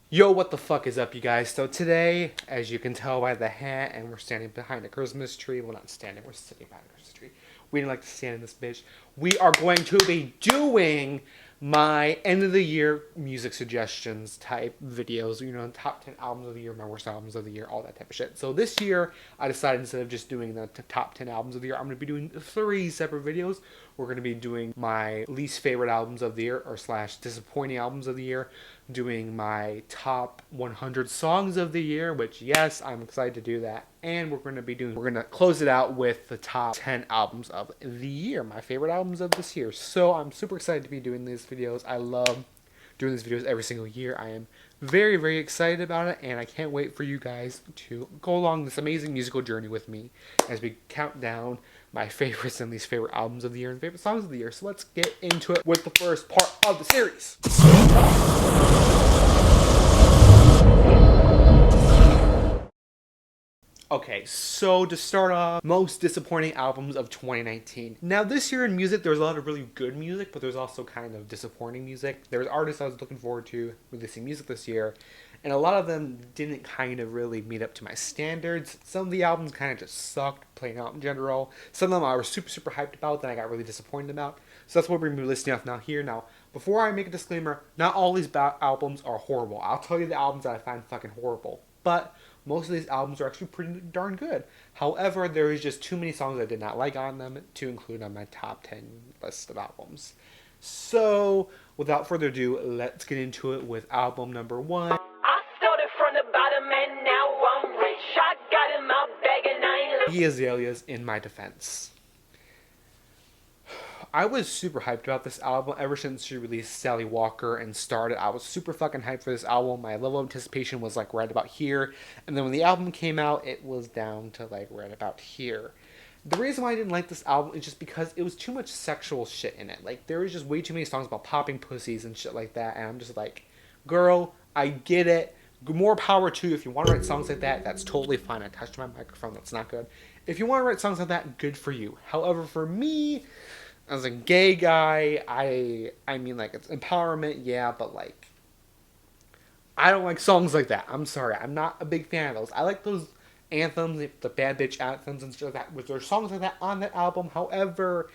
Yo, what the fuck is up, you guys? So today, as you can tell by the hat, and we're standing behind a Christmas tree. Well, not standing, we're sitting behind a Christmas tree. We didn't like to stand in this bitch. We are going to be doing my end of the year music suggestions type videos. You know, top 10 albums of the year, my worst albums of the year, all that type of shit. So this year, I decided instead of just doing the top 10 albums of the year, I'm going to be doing 3 separate videos. We're going to be doing my least favorite albums of the year, or slash disappointing albums of the year. Doing my top 100 songs of the year, which yes, I'm excited to do that. And we're going to close it out with the top 10 albums of the year, my favorite albums of this year. So I'm super excited to be doing these videos. I love doing these videos every single year. I am very, very excited about it, and I can't wait for you guys to go along this amazing musical journey with me as we count down my favorites and least favorite albums of the year and favorite songs of the year. So let's get into it with the first part of the series. Okay, so to start off, most disappointing albums of 2019. Now, this year in music, there's a lot of really good music, but there's also kind of disappointing music. There's artists I was looking forward to releasing music this year, and a lot of them didn't kind of really meet up to my standards. Some of the albums kind of just sucked, playing out in general. Some of them I was super, super hyped about, then I got really disappointed about. So that's what we're going to be listing off now here. Now, before I make a disclaimer, not all these albums are horrible. I'll tell you the albums that I find fucking horrible. But most of these albums are actually pretty darn good. However, there is just too many songs I did not like on them to include on my top 10 list of albums. So, without further ado, let's get into it with album number 1. I started from the bottom and now I'm rich. I got in my bag and I ain't The Azaleas, In My Defense. I was super hyped about this album ever since she released Sally Walker and started. I was super fucking hyped for this album. My level of anticipation was like right about here. And then when the album came out, it was down to like right about here. The reason why I didn't like this album is just because it was too much sexual shit in it. Like, there was just way too many songs about popping pussies and shit like that. And I'm just like, girl, I get it. More power to you. If you want to write songs like that, that's totally fine. I touched my microphone. That's not good. If you want to write songs like that, good for you. However, for me, as a gay guy, I mean, like, it's empowerment, yeah, but, like, I don't like songs like that. I'm sorry. I'm not a big fan of those. I like those anthems, the bad bitch anthems and stuff like that. Was there songs like that on that album? However,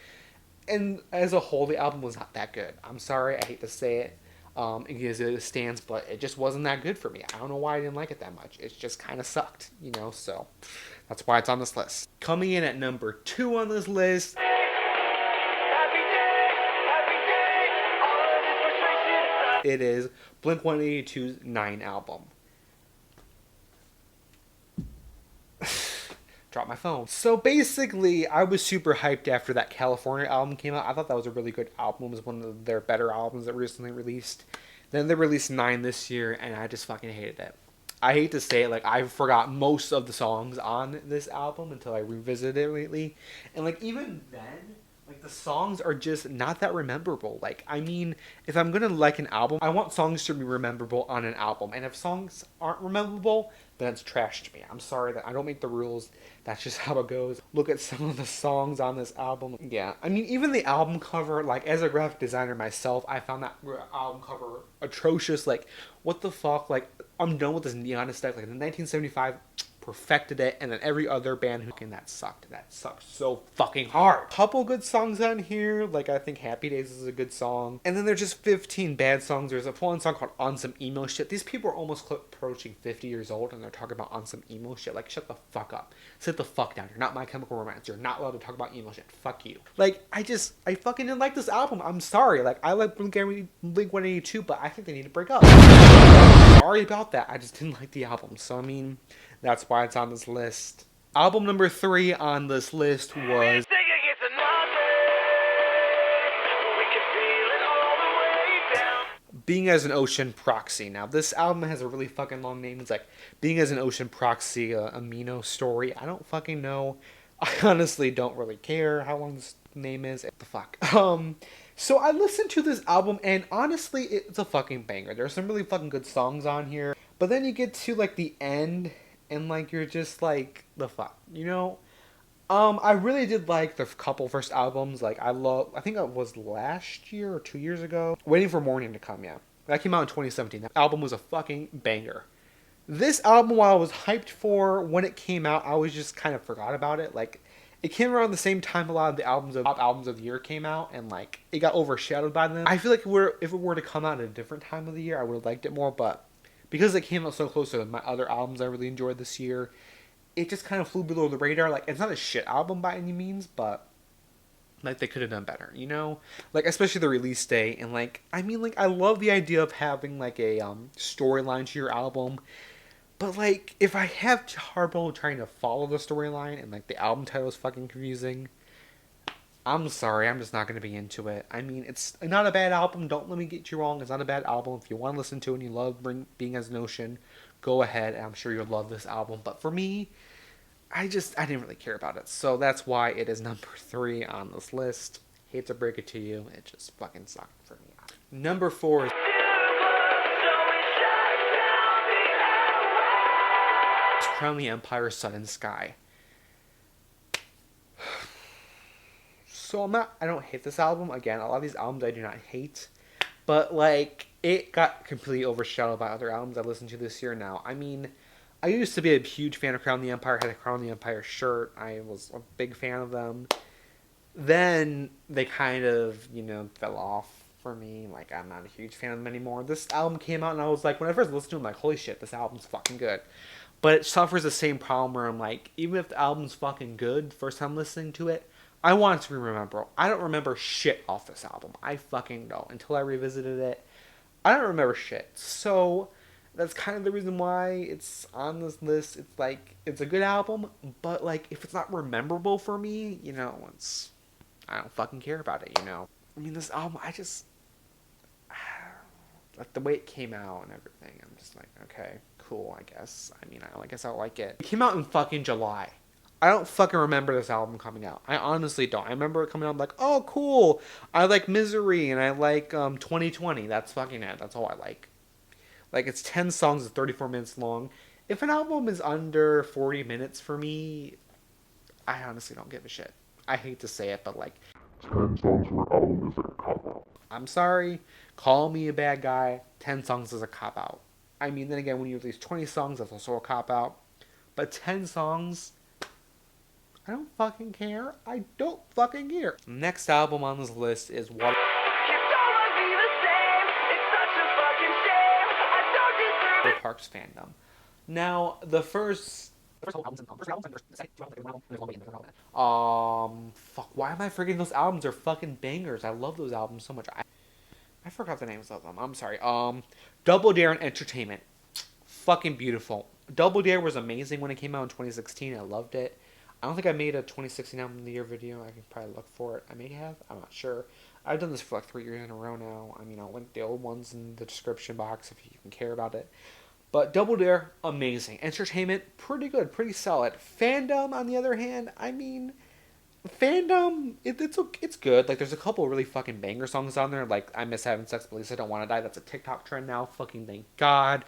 and as a whole, the album was not that good. I'm sorry. I hate to say it. Because it stands, but it just wasn't that good for me. I don't know why I didn't like it that much. It just kind of sucked, you know, so that's why it's on this list. Coming in at number 2 on this list, it is Blink-182's 9 album. Drop my phone. So basically, I was super hyped after that California album came out. I thought that was a really good album. It was one of their better albums that recently released. Then they released 9 this year, and I just fucking hated it. I hate to say it, like, I forgot most of the songs on this album until I revisited it lately. And, like, even then, like, the songs are just not that rememberable. Like, I mean, if I'm gonna like an album, I want songs to be rememberable on an album. And if songs aren't rememberable, then it's trash to me. I'm sorry that I don't make the rules. That's just how it goes. Look at some of the songs on this album. Yeah, I mean, even the album cover, like, as a graphic designer myself, I found that album cover atrocious. Like, what the fuck? Like, I'm done with this neon aesthetic. Like, in 1975, perfected it, and then every other band who can, that sucked so fucking hard. Couple good songs on here, like I think Happy Days is a good song, and then there's just 15 bad songs. There's a one song called On Some Emo Shit. These people are almost approaching 50 years old and they're talking about On Some Emo Shit. Like, shut the fuck up, sit the fuck down. You're not My Chemical Romance. You're not allowed to talk about emo shit. Fuck you. Like, I fucking didn't like this album. I'm sorry. Like, I like Blink-182, but I think they need to break up. Sorry about that. I just didn't like the album. So I mean, that's why it's on this list. Album number 3 on this list was Being as an Ocean Proxy. Now, this album has a really fucking long name. It's like Being as an Ocean Proxy, Amino Story. I don't fucking know. I honestly don't really care how long this name is. What the fuck? So I listened to this album, and honestly, it's a fucking banger. There's some really fucking good songs on here. But then you get to, like, the end, and, like, you're just like, the fuck, you know? I really did like the couple first albums. Like I think it was last year or 2 years ago. Waiting for Morning to Come, yeah. That came out in 2017. That album was a fucking banger. This album, while I was hyped for when it came out, I was just kind of forgot about it. Like, it came around the same time a lot of the top albums of the year came out, and like it got overshadowed by them. I feel like if it were to come out at a different time of the year, I would have liked it more. But because it came out so close to my other albums I really enjoyed this year, it just kind of flew below the radar. Like, it's not a shit album by any means, but like they could have done better, you know? Like, especially the release day. And like, I mean, like, I love the idea of having like a storyline to your album. But like, if I have trouble trying to follow the storyline and like the album title is fucking confusing, I'm sorry, I'm just not gonna be into it. I mean, it's not a bad album. Don't let me get you wrong. It's not a bad album. If you want to listen to it and you love Being as an Ocean, go ahead. I'm sure you'll love this album. But for me, I didn't really care about it. So that's why it is number 3 on this list. Hate to break it to you, it just fucking sucked for me. Number 4 is Crown the Empire, Sun and Sky. So I don't hate this album. Again, a lot of these albums I do not hate. But like, it got completely overshadowed by other albums I listened to this year now. I mean, I used to be a huge fan of Crown the Empire. I had a Crown the Empire shirt. I was a big fan of them. Then they kind of, fell off for me. Like, I'm not a huge fan of them anymore. This album came out and I was like, when I first listened to it, I'm like, holy shit, this album's fucking good. But it suffers the same problem where I'm like, even if the album's fucking good, first time listening to it, I want it to be rememberable. I don't remember shit off this album. I fucking don't. Until I revisited it, I don't remember shit. So that's kind of the reason why it's on this list. It's like, it's a good album, but like, if it's not rememberable for me, I don't fucking care about it, I mean, this album, like the way it came out and everything, I'm just like, okay, cool, I guess. I mean, I guess I'll like it. It came out in fucking July. I don't fucking remember this album coming out. I honestly don't. I remember it coming out, I'm like, oh, cool. I like Misery and I like 2020. That's fucking it. That's all I like. Like, it's 10 songs, it's 34 minutes long. If an album is under 40 minutes for me, I honestly don't give a shit. I hate to say it, but like, 10 songs for an album is like a cop-out. I'm sorry. Call me a bad guy. 10 songs is a cop-out. I mean, then again, when you release 20 songs, that's also a cop-out. But 10 songs, I don't fucking care. I don't fucking care. Next album on this list is Water Parks Fandom. Now, the first couple albums fuck, why am I forgetting those albums? They're fucking bangers. I love those albums so much. I forgot the names of them. I'm sorry. Double Dare and Entertainment. Fucking beautiful. Double Dare was amazing when it came out in 2016. I loved it. I don't think I made a 2016 album of the year video. I can probably look for it. I may have. I'm not sure. I've done this for like 3 years in a row now. I mean, I'll link the old ones in the description box if you can care about it. But Double Dare, amazing. Entertainment, pretty good, pretty solid. Fandom, on the other hand, I mean, Fandom, it's good. Like, there's a couple really fucking banger songs on there. Like, I Miss Having Sex, but at least I Don't Want to Die. That's a TikTok trend now. Fucking thank God.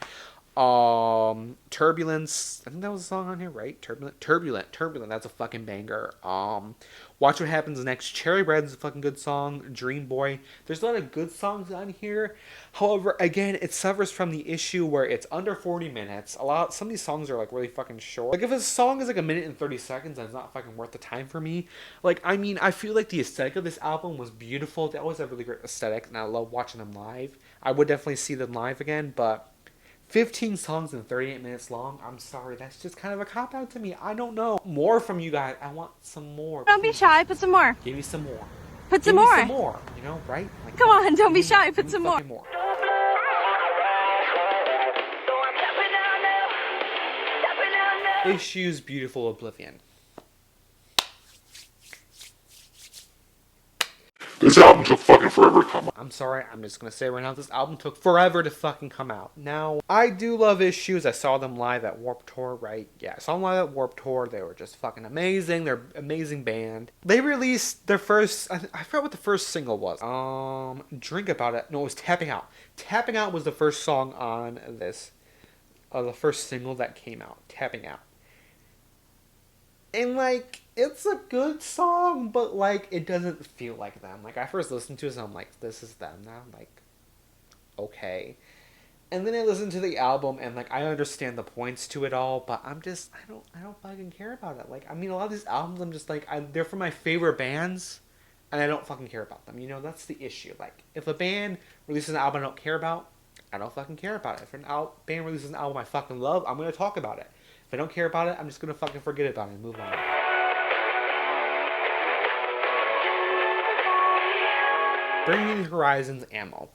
Turbulence, I think that was a song on here, right? Turbulent, that's a fucking banger. Watch What Happens Next, Cherry Red is a fucking good song. Dream Boy, there's a lot of good songs on here. However, again, it suffers from the issue where it's under 40 minutes. Some of these songs are like really fucking short. Like, if a song is like a minute and 30 seconds, then it's not fucking worth the time for me. Like, I mean, I feel like the aesthetic of this album was beautiful. They always have really great aesthetic, and I love watching them live. I would definitely see them live again, but 15 songs and 38 minutes long. I'm sorry, that's just kind of a cop-out to me. I don't know. More from you guys. I want some more. Don't be shy. Put some more. Give me some more. Put some Give more. me some more. Right? Like, come on, don't be shy. Put some more. Issues, Beautiful Oblivion. This album took fucking forever to come out. I'm sorry, I'm just gonna say right now, this album took forever to fucking come out. Now, I do love Issues. I saw them live at Warped Tour, right? Yeah, I saw them live at Warped Tour. They were just fucking amazing. They're an amazing band. They released their first, I forgot what the first single was. Drink About It. No, it was Tapping Out. Tapping Out was the first song on this. The first single that came out. Tapping Out. And, like, it's a good song, but, like, it doesn't feel like them. Like, I first listened to it, and I'm like, this is them now? Like, okay. And then I listened to the album, and, like, I understand the points to it all, but I don't fucking care about it. Like, I mean, a lot of these albums, I'm just like, they're from my favorite bands, and I don't fucking care about them. You know, that's the issue. Like, if a band releases an album I don't care about, I don't fucking care about it. If band releases an album I fucking love, I'm gonna talk about it. If I don't care about it, I'm just gonna fucking forget about it and move on. Bring Me the Horizon's Ammo.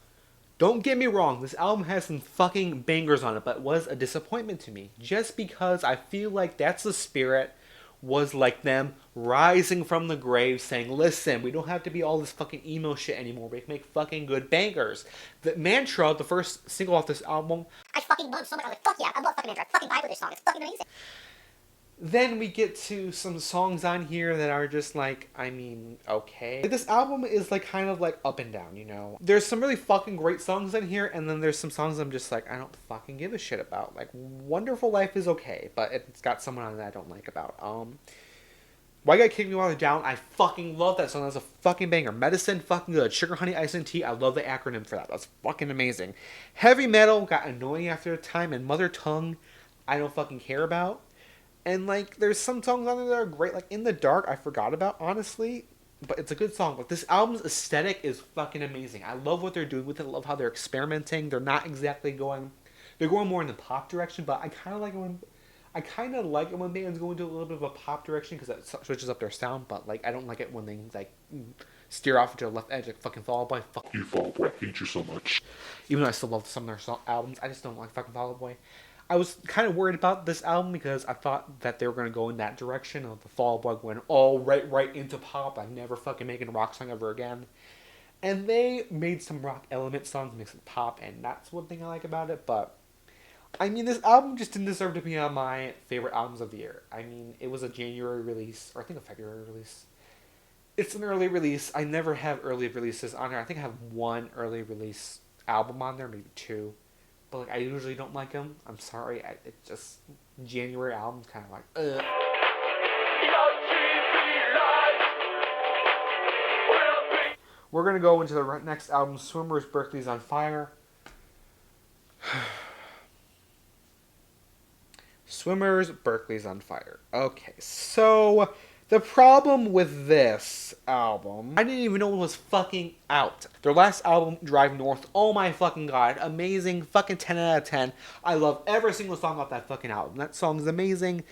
Don't get me wrong, this album has some fucking bangers on it, but was a disappointment to me. Just because I feel like that's the spirit, was like them rising from the grave saying, listen, we don't have to be all this fucking emo shit anymore. We can make fucking good bangers. The Mantra, the first single off this album, I fucking love so much. I was like, fuck yeah, I love fucking Andrew. I fucking vibe with this song. It's fucking amazing. then we get to some songs on here that are just like, I mean, okay. This album is like kind of like up and down, you know. There's some really fucking great songs in here, and then there's some songs I'm just like, I don't fucking give a shit about. Like, Wonderful Life is okay, but it's got someone on it that I don't like about. Why Gotta Kick Me While They're Down, I fucking love that song. That's a fucking banger. Medicine, fucking good. Sugar, Honey, Ice, and Tea, I love the acronym for that. That's fucking amazing. Heavy Metal got annoying after a time, and Mother Tongue, I don't fucking care about. And, like, there's some songs on there that are great. Like, In the Dark, I forgot about, honestly. But it's a good song. But this album's aesthetic is fucking amazing. I love what they're doing with it. I love how they're experimenting. They're not exactly going... They're going more in the pop direction, but I kind of like it when... I kind of like it when bands go into a little bit of a pop direction because that switches up their sound. But, like, I don't like it when they, like, steer off into the left edge like fucking Fall Out Boy. Fuck You Fall Boy, I hate you so much. Even though I still love some of their albums, I just don't like fucking Fall Out Boy. I was kind of worried about this album because I thought that they were going to go in that direction of the Fall Out Boy going all right into pop. I'm never fucking making a rock song ever again. And they made some rock element songs, mixed with pop, and that's one thing I like about it. But, I mean, this album just didn't deserve to be on my favorite albums of the year. I mean, it was a January release, or I think a February release. It's an early release. I never have early releases on there. I think I have one early release album on there, maybe two. But, like, I usually don't like them. I'm sorry. It's just... January albums kind of like, ugh. We're going to go into the next album, Swimmers, Berkeley's on Fire. Swimmers, Berkeley's on Fire. Okay, so... The problem with this album, I didn't even know it was fucking out. Their last album, Drive North, oh my fucking god, amazing, fucking 10 out of 10. I love every single song off that fucking album. That song's amazing.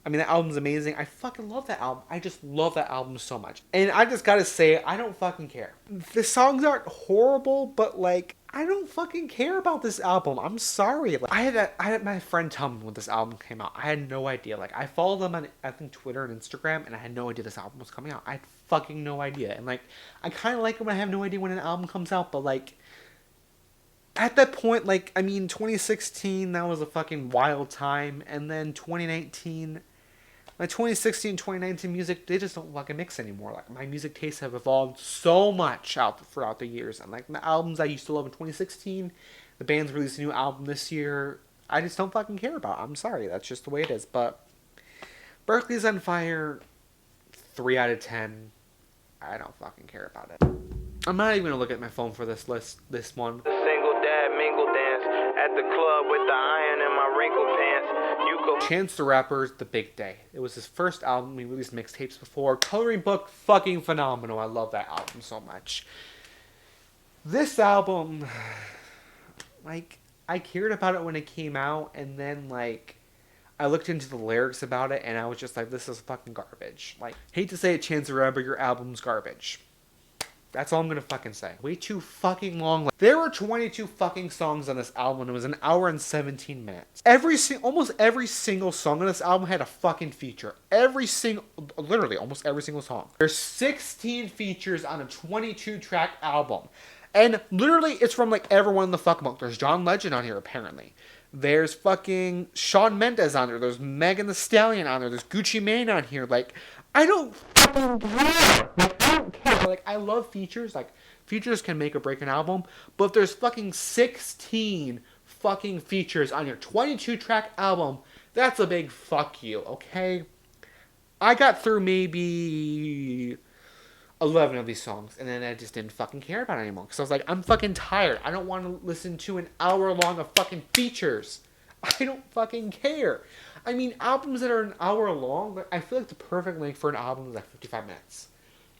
I mean, that album's amazing. I fucking love that album. I just love that album so much. And I just gotta say, I don't fucking care. The songs aren't horrible, but, like, I don't fucking care about this album. I'm sorry. Like, I had my friend tell me when this album came out. I had no idea. Like, I followed them on, I think, Twitter and Instagram, and I had no idea this album was coming out. I had fucking no idea. And, like, I kind of like it when I have no idea when an album comes out, but, like, at that point, like, I mean, 2016, that was a fucking wild time, and then 2019... My 2016, 2019 music, they just don't fucking mix anymore. Like, my music tastes have evolved so much throughout the years. And, like, the albums I used to love in 2016, the band's released a new album this year, I just don't fucking care about. I'm sorry, that's just the way it is. But Berkeley's on Fire, 3 out of 10. I don't fucking care about it. I'm not even going to look at my phone for this one. The single dad mingle dance at the club with the iron in my wrinkled pants. You go Chance the Rapper's The Big Day. It was his first album. He released mixtapes before. Coloring Book, fucking phenomenal. I love that album so much. This album, like, I cared about it when it came out, and then, like, I looked into the lyrics about it, and I was just like, this is fucking garbage. Like, hate to say it, Chance the Rapper, your album's garbage. That's all I'm gonna fucking say. Way too fucking long. There were 22 fucking songs on this album. It was an hour and 17 minutes. Almost every single song on this album had a fucking feature. Literally, almost every single song. There's 16 features on a 22-track album. And literally, it's from, like, everyone in the fucking book. There's John Legend on here, apparently. There's fucking Shawn Mendes on there. There's Megan Thee Stallion on there. There's Gucci Mane on here. Like, I don't fucking care. Like, I don't care. Like, I love features. Like, features can make or break an album. But if there's fucking 16 fucking features on your 22-track album, that's a big fuck you, okay? I got through maybe 11 of these songs, and then I just didn't fucking care about it anymore. Because I was like, I'm fucking tired. I don't want to listen to an hour long of fucking features. I don't fucking care. I mean, albums that are an hour long, I feel like the perfect length for an album is like 55 minutes.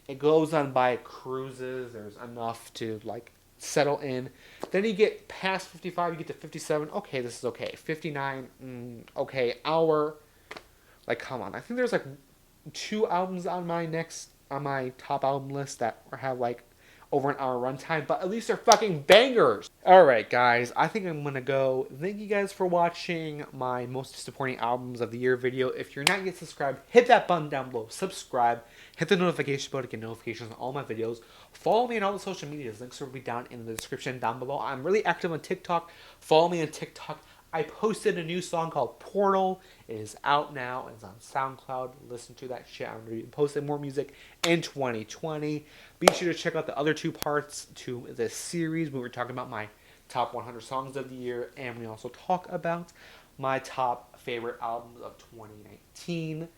It goes on by cruises. There's enough to, like, settle in. Then you get past 55, you get to 57. Okay, this is okay. 59, okay. Hour. Like, come on. I think there's, like, 2 albums on my top album list that have, like, over an hour runtime, but at least they're fucking bangers. Alright, guys, I think I'm gonna go. Thank you guys for watching my most disappointing albums of the year video. If you're not yet subscribed, hit that button down below. Subscribe. Hit the notification bell to get notifications on all my videos. Follow me on all the social medias. Links will be down in the description down below. I'm really active on TikTok. Follow me on TikTok. I posted a new song called Portal. It is out now. It's on SoundCloud. Listen to that shit. I'm going to be posting more music in 2020. Be sure to check out the other 2 parts to this series. We were talking about my top 100 songs of the year, and we also talk about my top favorite albums of 2019.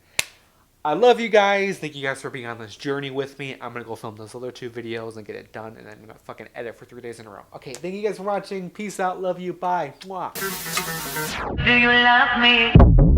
I love you guys. Thank you guys for being on this journey with me. I'm going to go film those other 2 videos and get it done, and then I'm going to fucking edit for 3 days in a row. Okay, thank you guys for watching. Peace out. Love you. Bye. Mwah. Do you love me?